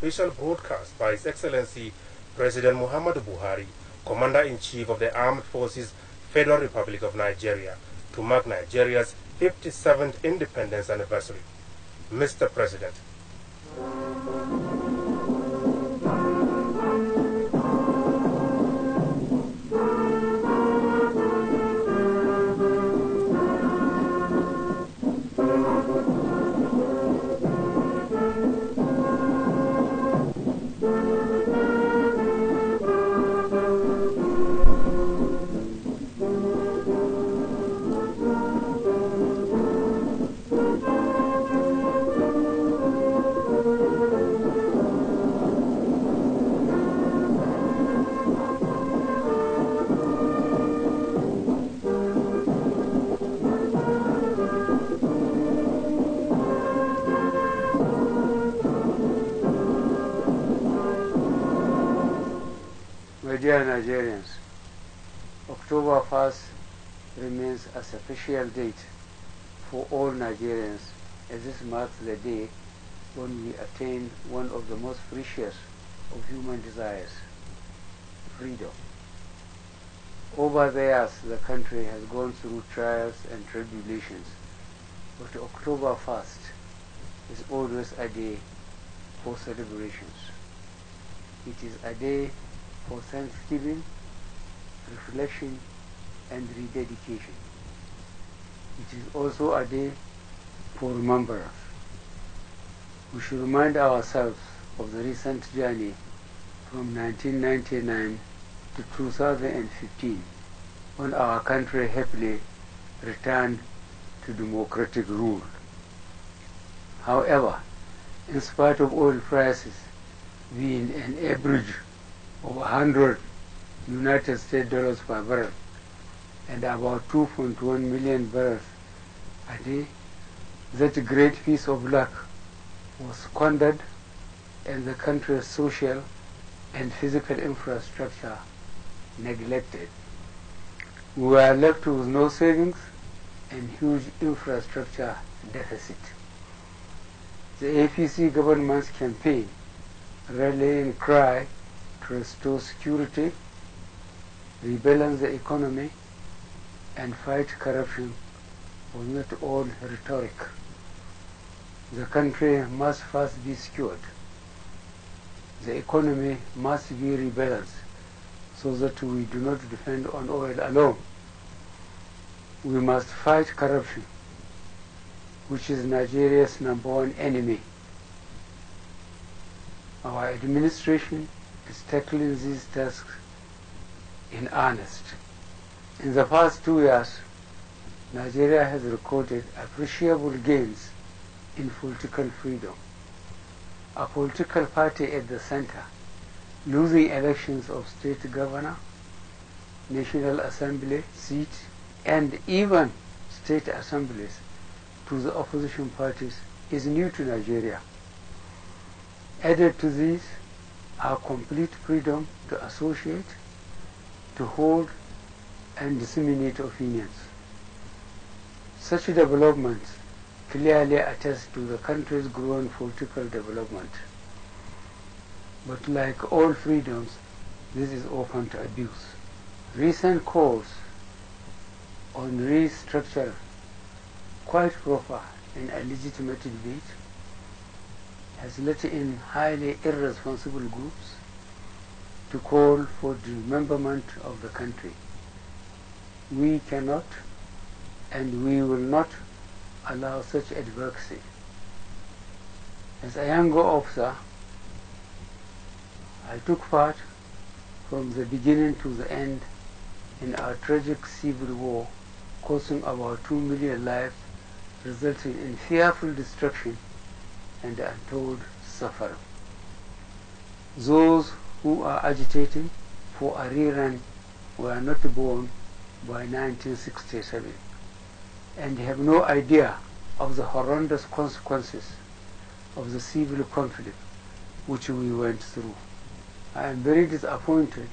official broadcast by His Excellency President Muhammadu Buhari, Commander-in-Chief of the Armed Forces, Federal Republic of Nigeria, to mark Nigeria's 57th independence anniversary. Mr. President. My dear Nigerians, October 1st remains a special date for all Nigerians, as this marks the day when we attain one of the most precious of human desires, freedom. Over the years, the country has gone through trials and tribulations, but October 1st is always a day for celebrations. It is a day for thanksgiving, reflection, and rededication. It is also a day for remembrance. We should remind ourselves of the recent journey from 1999 to 2015, when our country happily returned to democratic rule. However, in spite of oil prices being an average of 100 United States dollars per barrel and about 2.1 million barrels a day, that great piece of luck was squandered and the country's social and physical infrastructure neglected. We were left with no savings and huge infrastructure deficit. The APC government's campaign, rallying cry to restore security, rebalance the economy, and fight corruption was not all rhetoric. The country must first be secured. The economy must be rebalanced so that we do not depend on oil alone. We must fight corruption, which is Nigeria's #1 enemy. Our administration is tackling these tasks in earnest. In the past 2 years, Nigeria has recorded appreciable gains in political freedom. A political party at the center losing elections of state governor, National Assembly seats, and even state assemblies to the opposition parties is new to Nigeria. Added to these are complete freedom to associate, to hold, and disseminate opinions. Such developments clearly attest to the country's growing political development. But like all freedoms, this is open to abuse. Recent calls on restructure, quite proper and a legitimate debate, has let in highly irresponsible groups to call for dismemberment of the country. We cannot and we will not allow such advocacy. As a younger officer, I took part from the beginning to the end in our tragic civil war, causing about 2 million lives, resulting in fearful destruction and untold suffering. Those who are agitating for a rerun were not born by 1967 and have no idea of the horrendous consequences of the civil conflict which we went through. I am very disappointed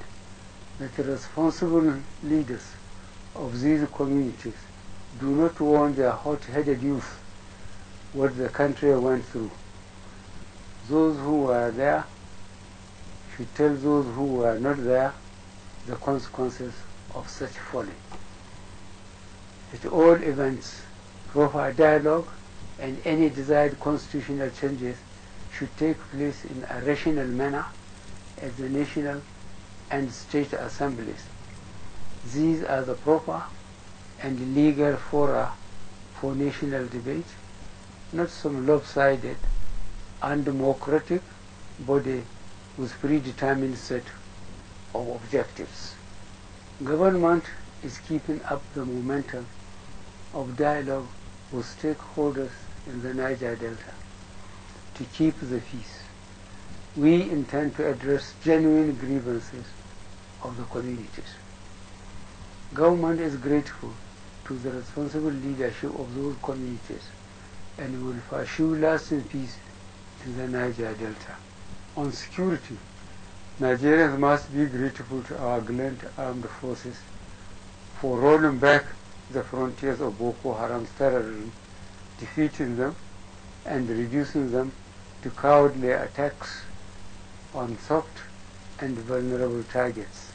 that the responsible leaders of these communities do not warn their hot-headed youth what the country went through. Those who were there should tell those who were not there the consequences of such folly. At all events, proper dialogue and any desired constitutional changes should take place in a rational manner at the national and state assemblies. These are the proper and legal fora for national debate, not some lopsided, undemocratic body with predetermined set of objectives. Government is keeping up the momentum of dialogue with stakeholders in the Niger Delta to keep the peace. We intend to address genuine grievances of the communities. Government is grateful to the responsible leadership of those communities and will pursue lasting peace in the Niger Delta. On security, Nigerians must be grateful to our gallant armed forces for rolling back the frontiers of Boko Haram's terrorism, defeating them and reducing them to cowardly attacks on soft and vulnerable targets.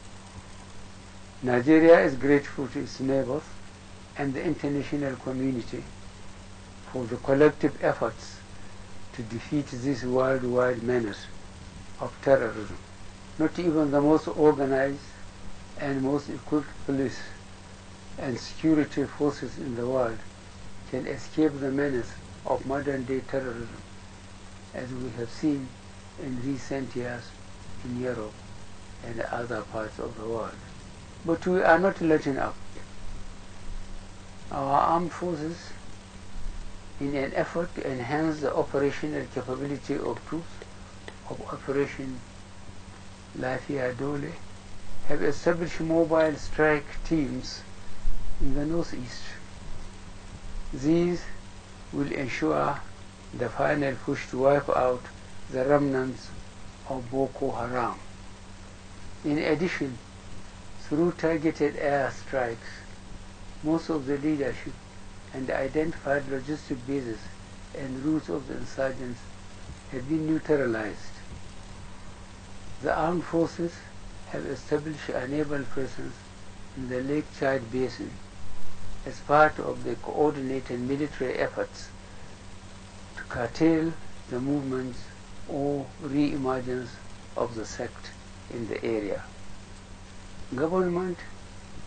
Nigeria is grateful to its neighbors and the international community for the collective efforts to defeat this worldwide menace of terrorism. Not even the most organized and most equipped police and security forces in the world can escape the menace of modern-day terrorism, as we have seen in recent years in Europe and other parts of the world. But we are not letting up. Our armed forces, in an effort to enhance the operational capability of troops of Operation Lafia Dole, have established mobile strike teams in the northeast. These will ensure the final push to wipe out the remnants of Boko Haram. In addition, through targeted air strikes, most of the leadership and identified logistic bases and routes of the insurgents have been neutralized. The armed forces have established a naval presence in the Lake Chad Basin as part of the coordinated military efforts to curtail the movements or re-emergence of the sect in the area. Government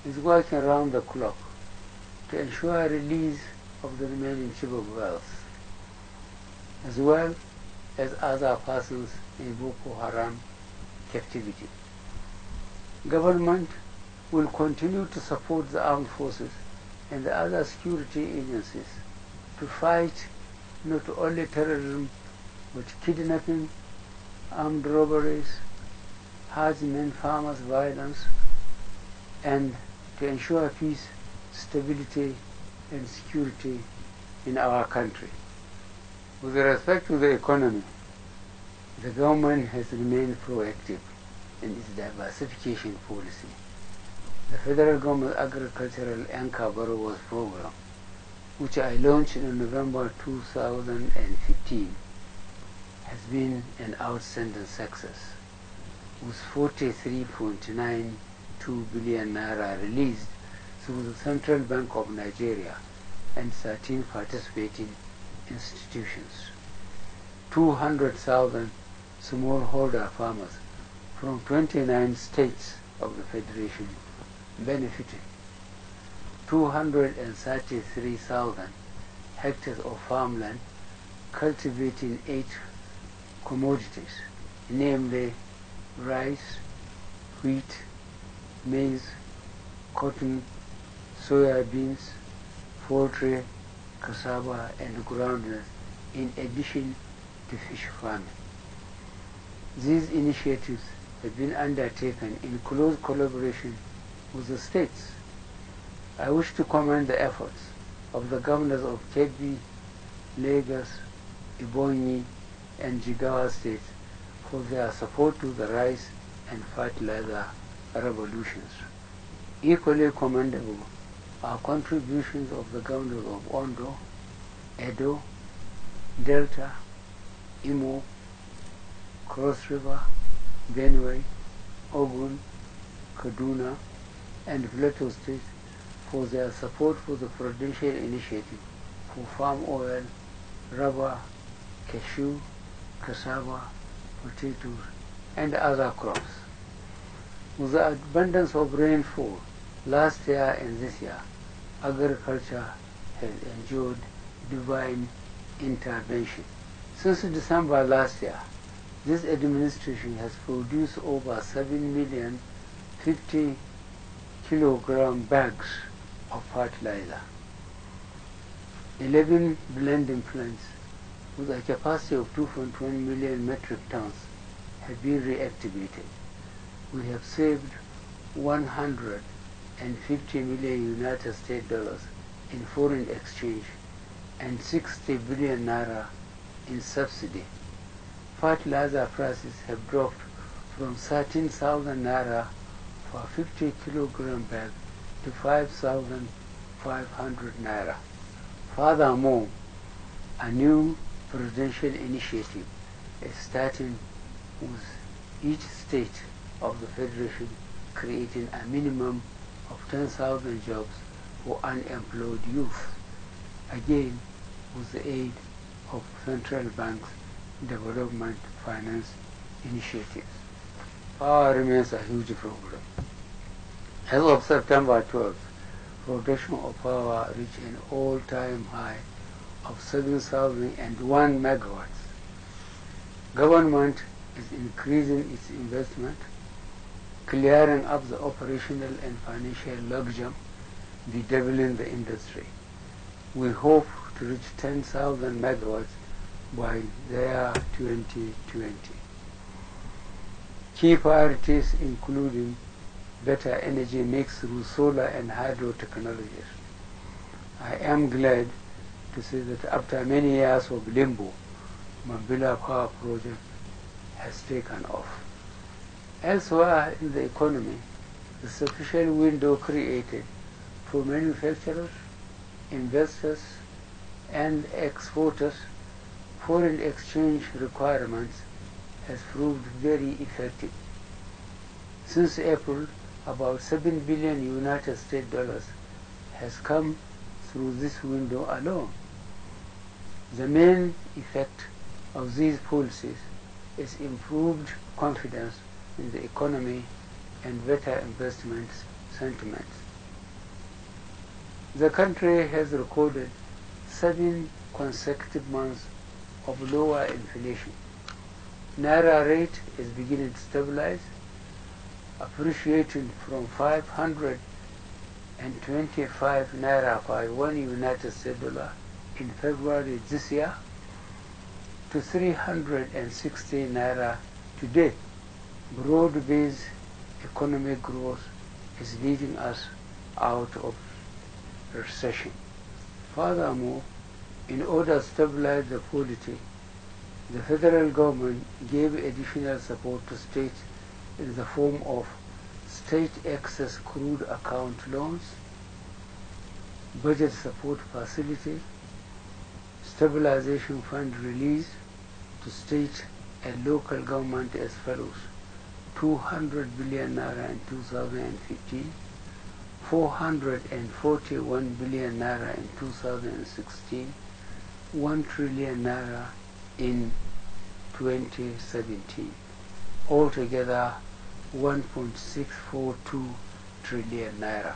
is working around the clock to ensure release of the remaining Chibok girls, as well as other persons in Boko Haram captivity. Government will continue to support the armed forces and the other security agencies to fight not only terrorism but kidnapping, armed robberies, herdsmen, farmers' violence, and to ensure peace, stability, and security in our country. With respect to the economy, the government has remained proactive in its diversification policy. The federal government agricultural anchor borrowers program, which I launched in November 2015, has been an outstanding success, with 43.92 billion naira released through the Central Bank of Nigeria and 13 participating institutions. 200,000 smallholder farmers from 29 states of the Federation benefited. 233,000 hectares of farmland cultivating 8 commodities, namely rice, wheat, maize, cotton, soya beans, poultry, cassava, and groundnuts, in addition to fish farming. These initiatives have been undertaken in close collaboration with the states. I wish to commend the efforts of the governors of Kebbi, Lagos, Ebonyi, and Jigawa states for their support to the rice and fertilizer revolutions. Equally commendable are contributions of the governors of Ondo, Edo, Delta, Imo, Cross River, Benue, Ogun, Kaduna, and Plateau State for their support for the Presidential Initiative for palm oil, rubber, cashew, cassava, potatoes, and other crops. With the abundance of rainfall last year and this year, agriculture has enjoyed divine intervention. Since December last year, this administration has produced over 7,050,000 kilogram bags of fertilizer. 11 blending plants with a capacity of 2.1 million metric tons have been reactivated. We have saved 150 million United States dollars in foreign exchange and 60 billion naira in subsidy. Fertilizer prices have dropped from 13,000 naira for a 50 kilogram bag to 5,500 naira. Furthermore, a new presidential initiative is starting with each state of the Federation creating a minimum of 10,000 jobs for unemployed youth, again with the aid of central banks' development finance initiatives. Power remains a huge problem. As of September 12th, production of power reached an all-time high of 7,001 megawatts. Government is increasing its investment, clearing up the operational and financial logjam, bedeviling the industry. We hope to reach 10,000 megawatts by the year 2020. Key priorities including better energy mix through solar and hydro technologies. I am glad to say that after many years of limbo, Mambila Power Project has taken off. Elsewhere in the economy, the sufficient window created for manufacturers, investors, and exporters foreign exchange requirements has proved very effective. Since April, about 7 billion United States dollars has come through this window alone. The main effect of these policies is improved confidence in the economy and better investment sentiments. The country has recorded 7 consecutive months of lower inflation. Naira rate is beginning to stabilize, appreciating from 525 naira per 1 United States dollar in February this year to 360 naira today. Broad-based economic growth is leading us out of recession. Furthermore, in order to stabilize the polity, the federal government gave additional support to states in the form of state excess crude account loans, budget support facility, stabilization fund release to state and local government as follows: 200 billion naira in 2015, 441 billion naira in 2016, 1 trillion naira in 2017. Altogether 1.642 trillion naira.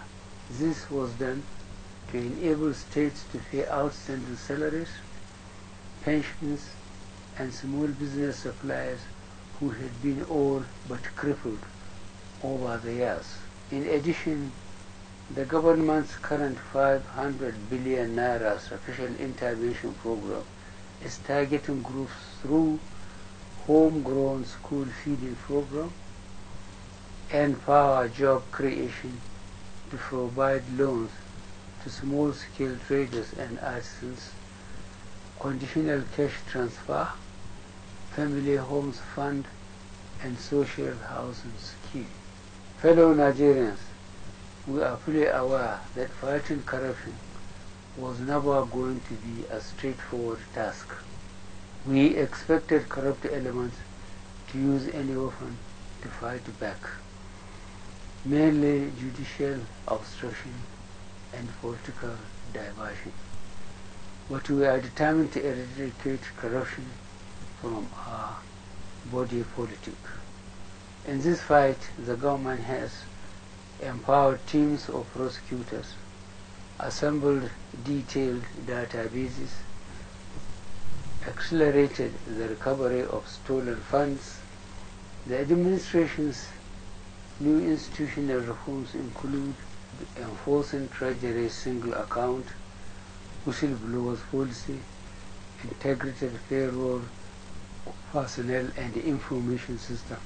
This was done to enable states to pay outstanding salaries, pensions, and small business suppliers who had been all but crippled over the years. In addition, the government's current 500 billion naira special intervention program is targeting groups through homegrown school feeding program and power job creation to provide loans to small-scale traders and artisans, conditional cash transfer, family homes fund, and social housing scheme. Fellow Nigerians, we are fully aware that fighting corruption was never going to be a straightforward task. We expected corrupt elements to use any weapon to fight back, mainly judicial obstruction and political diversion. But we are determined to eradicate corruption from our body politic. In this fight, the government has empowered teams of prosecutors, assembled detailed databases, accelerated the recovery of stolen funds. The administration's new institutional reforms include enforcing Treasury's single account, whistleblowers policy, integrated payroll, personnel and information system.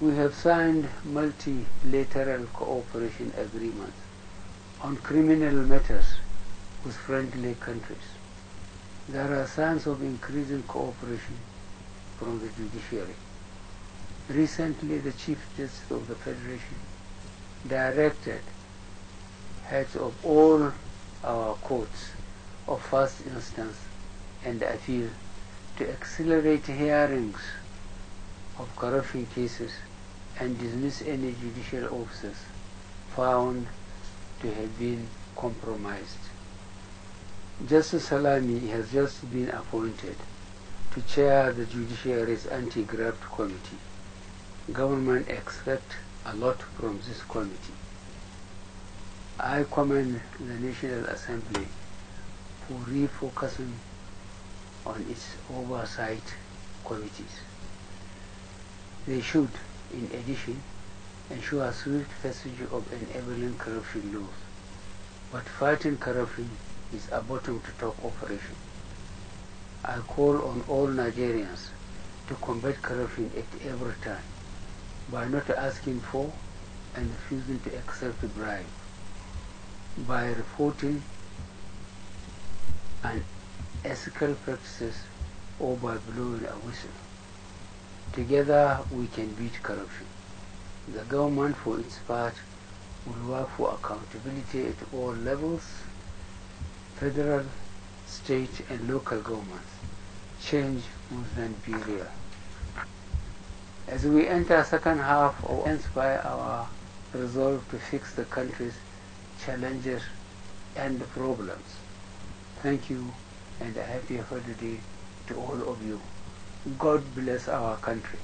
We have signed multilateral cooperation agreements on criminal matters with friendly countries. There are signs of increasing cooperation from the judiciary. Recently, the Chief Justice of the Federation directed heads of all our courts of first instance and appeal to accelerate hearings of corruption cases and dismiss any judicial officers found to have been compromised. Justice Salami has just been appointed to chair the Judiciary's Anti-Graft Committee. Government expects a lot from this committee. I commend the National Assembly for refocusing on its oversight committees. They should, in addition, ensure swift passage of enabling corruption laws. But fighting corruption is a bottom-to-top operation. I call on all Nigerians to combat corruption at every time by not asking for and refusing to accept a bribe, by reporting unethical practices, or by blowing a whistle. Together we can beat corruption. The government, for its part, will work for accountability at all levels, federal, state and local governments. Change must then be real. As we enter the second half, we inspire our resolve to fix the country's challenges and problems. Thank you and a happy holiday to all of you. God bless our country.